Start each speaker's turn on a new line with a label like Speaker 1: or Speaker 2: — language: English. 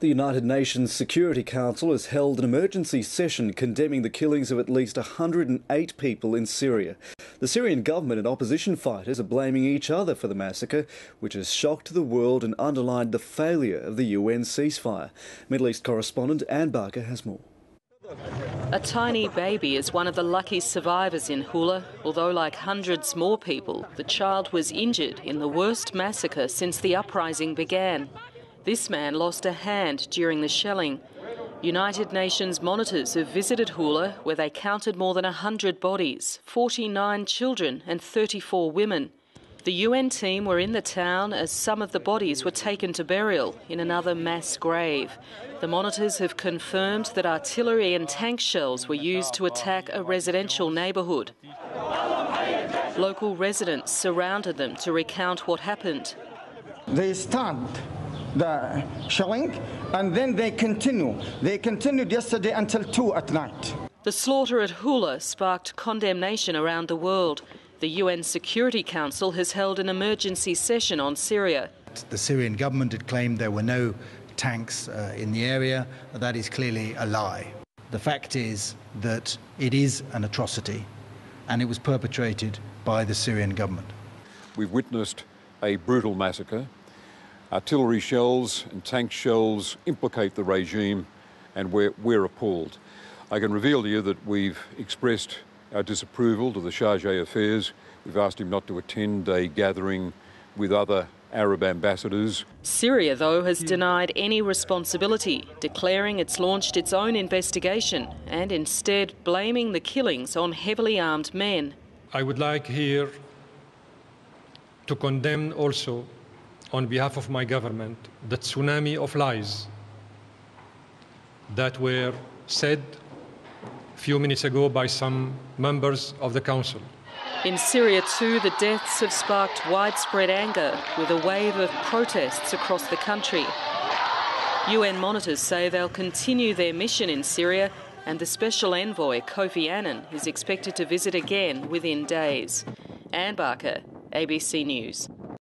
Speaker 1: The United Nations Security Council has held an emergency session condemning the killings of at least 108 people in Syria. The Syrian government and opposition fighters are blaming each other for the massacre, which has shocked the world and underlined the failure of the UN ceasefire. Middle East correspondent Anne Barker has more.
Speaker 2: A tiny baby is one of the lucky survivors in Houla, although like hundreds more people, the child was injured in the worst massacre since the uprising began. This man lost a hand during the shelling. United Nations monitors have visited Houla, where they counted more than 100 bodies, 49 children and 34 women. The UN team were in the town as some of the bodies were taken to burial in another mass grave. The monitors have confirmed that artillery and tank shells were used to attack a residential neighbourhood. Local residents surrounded them to recount what happened.
Speaker 3: They stand the shelling and then they continue. They continued yesterday until 2 at night.
Speaker 2: The slaughter at Houla sparked condemnation around the world. The UN Security Council has held an emergency session on Syria.
Speaker 4: The Syrian government had claimed there were no tanks in the area. That is clearly a lie. The fact is that it is an atrocity and it was perpetrated by the Syrian government.
Speaker 5: We've witnessed a brutal massacre. Artillery shells and tank shells implicate the regime and we're appalled. I can reveal to you that we've expressed our disapproval to the Chargé d'Affaires. We've asked him not to attend a gathering with other Arab ambassadors.
Speaker 2: Syria, though, has denied any responsibility, declaring it's launched its own investigation and instead blaming the killings on heavily armed men.
Speaker 6: I would like here to condemn also, on behalf of my government, the tsunami of lies that were said a few minutes ago by some members of the Council.
Speaker 2: In Syria too, the deaths have sparked widespread anger with a wave of protests across the country. UN monitors say they'll continue their mission in Syria, and the Special Envoy Kofi Annan is expected to visit again within days. Anne Barker, ABC News.